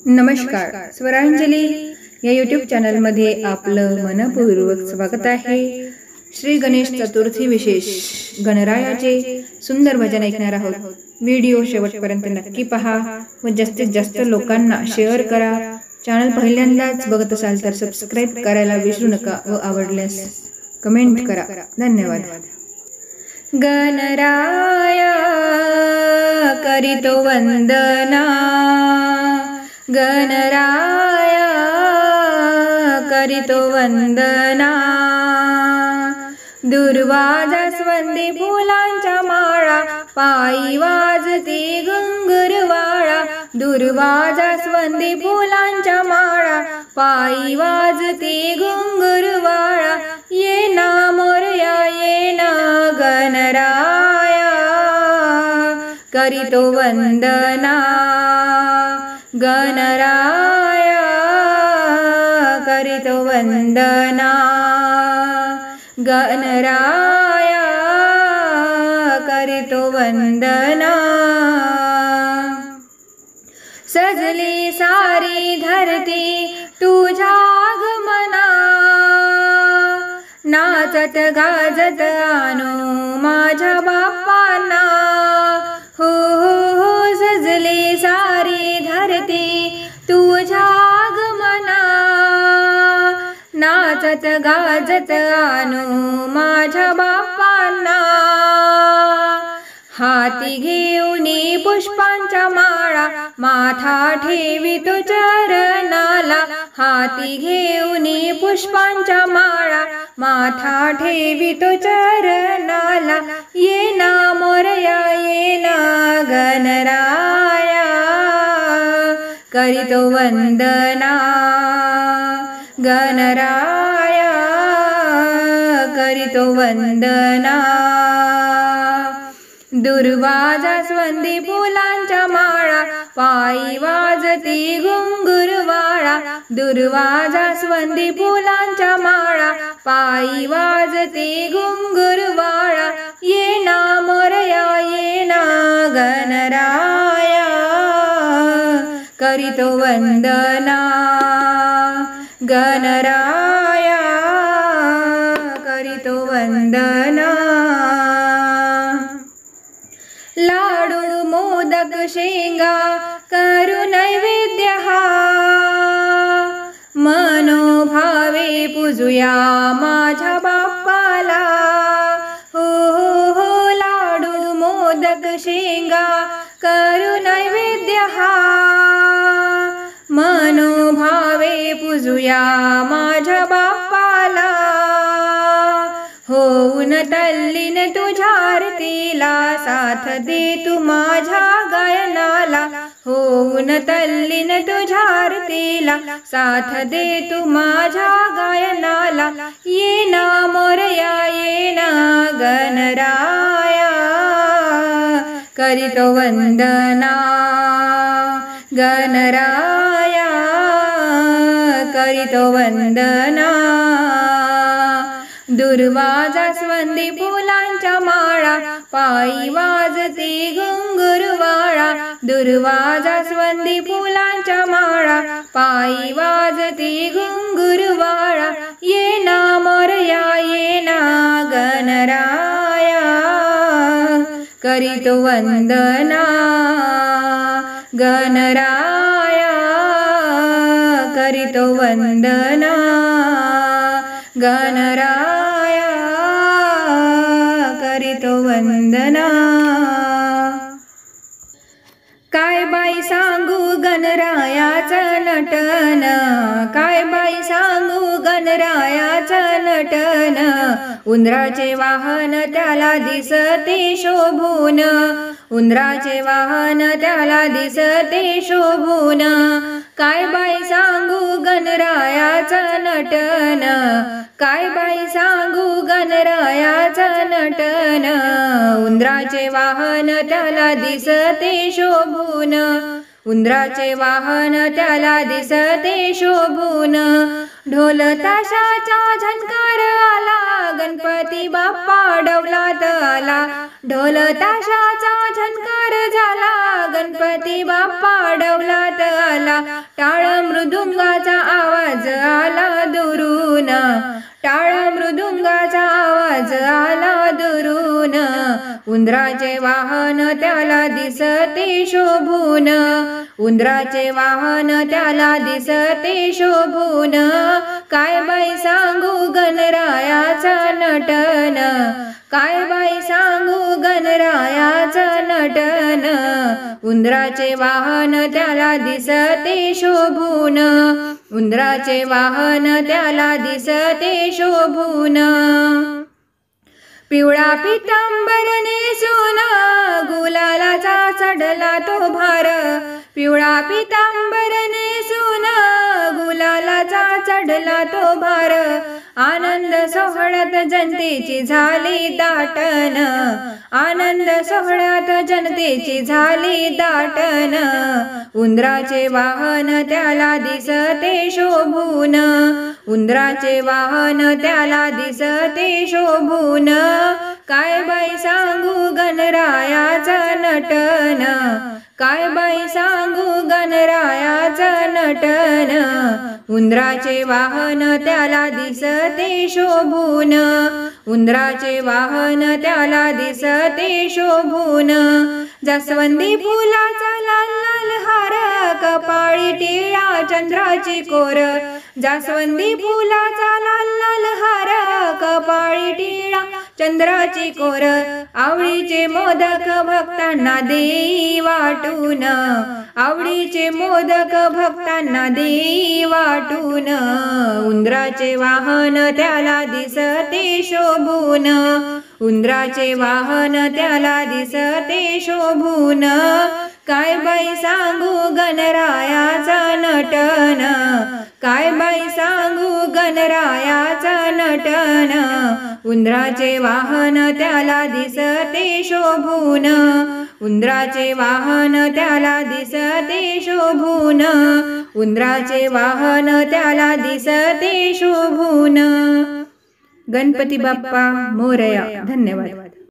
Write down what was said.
नमस्कार, स्वरांजली या यूट्यूब चॅनलमध्ये आपलं मनपूर्वक स्वागत आहे। श्री गणेश चतुर्थी विशेष गणरायाचे सुंदर भजन ऐकणार आहोत। व्हिडिओ शेवटपर्यंत नक्की पहा व जास्तीत जास्त लोकांना शेअर करा। चॅनल पहिल्यांदाच बघत असाल तर सबस्क्राइब करायला विसरू नका व आवडल्यास कमेंट करा। धन्यवाद। गणराया करीतो वंदना, गणराया करीतो वंदना। दुर्वा जास्वंदी फुलांच्या माळा, पायी वाजती घुंगुरवाळा। दुर्वा जास्वंदी फुलांच्या माळा, पायी वाजती घुंगुरवाळा। ये ना मोरया ये ना गणराया करीतो वंदना, गणराया करीतो वंदना। गणराया करीतो वंदना। सजली सारी धरती तुझ्या आगमना, नाचत गाजत आणू माझ्या बाप्पांना। हो हो सजली सारी धरती तुझ्या आगमना, नाचत गाजत आणू माझ्या बाप्पांना। हाती घेऊनी पुष्पांच्या माळा, माथा ठेवितो चरणाला। हाती घेऊनी पुष्पांच्या माळा, माथा ठेवितो चरणाला। ये ना मोरया ये ना गणराया करीतो वंदना, गणराया करीतो वंदना। दुर्वा जास्वंदी फुलांच्या माळा, पायी वाजती घुंगुरवाळा। दुर्वा जास्वंदी फुलांच्या माळा, पायी वाजती घुंगुरवाळा। ये ना मोरया ये ना गणराया करीतो वंदना, गणराया करीतो वंदना। लाडू मोदक शेंगा करू नैवेद्य हा, मनोभावे पूजुया माझ्या बाप्पाला। हो हो हो लाडू मोदक शेंगा करू नैवेद्य हा, मनोभावे पूजुया माझ्या बाप्पाला। होऊन तल्लीन तुझ्या आरतीला, साथ दे तू माझ्या गायनाला। होऊन तल्लीन तुझ्या आरतीला, साथ दे तू माझ्या गायनाला। ये ना मोरया ये ना गणराया करीतो वंदना, गणराया करीतो वंदना। दुर्वा जास्वंदी फुलांच्या माळा, पायी वाजती घुंगुरवाळा। दुर्वा जास्वंदी फुलांच्या माळा, पायी वाजती घुंगुरवाळा। ये ना मोरया ये ना गणराया करीतो वंदना, गणराया करीतो वंदना। गणराया करीतो वंदना। काय बाई सांगू गणरायाचं नटन, काय बाई सांगू गणरायाचं नटन। उंदराचे वाहन त्याला दिसते शोभून, उंदराचे वाहन त्याला दिसते शोभून। काय बाई सांगू गणरायाचं नटन, काय बाई सांगू गणरायाचं नटन। उंदराचे वाहन त्याला दिसते शोभून, उंदराचे वाहन त्याला दिसते शोभून। ढोल ताशाचा झंकार आला, गणपती बाप्पा डौलात आला। ढोल ताशाचा झंकार झाला, गणपती बाप्पा डौलात आला। टाळ मृदुंगाचा आवाज आला दुरून, टाळ मृदुंगाचा आवाज आला दुरून, उंदराचे वाहन त्याला दिसते शोभून, उंदराचे वाहन त्याला दिसते शोभून, काय बाई सांगू गणरायाचा नटन, काय बाई सांगू गणरायाचा नटन, उंदराचे वाहन त्याला दिसते शोभून, उंदराचे वाहन त्याला दिसते शोभून, पिवळा पितांबर नेसून गुलालाचा चढला तो भार, पिवळा पितांबर नेसून गुलालाचा चढला तो भार, आनंद सोहळ्यात जनतेची झाली दाटन, आनंद सोहळ्यात जनतेची झाली दाटन, उंदराचे वाहन त्याला दिसते शोभून, उंदराचे वाहन त्याला दिसते शोभून, काय बाई सांगू गणरायाचा नटन, काय बाई सांगू गणरायाचा नटन, उंदराचे वाहन त्याला दिसते शोभून, उंदराचे वाहन त्याला दिसते शोभून, जास्वंदी फुलाचा लाल लाल हार कपाळी टिळा चंद्राची कोर, जास्वंदी फुलाचा लाल लाल हार कपाळी टिळा चंद्राची कोर, आवडीचे मोदक भक्तांना देई वाटून, आवडीचे मोदक भक्तांना देई वाटून, उंदराचे वाहन त्याला दिसते शोभून, उंदराचे वाहन त्याला दिसते शोभून, काय बाई सांगू गणरायाचा नटन, काय बाई सांगू गणरायाचा नटन, उंदराचे वाहन त्याला दिसते शोभून, उंदराचे वाहन त्याला दिसते शोभून, उंदराचे वाहन त्याला दिसते शोभून. गणपती बाप्पा मोरया. धन्यवाद.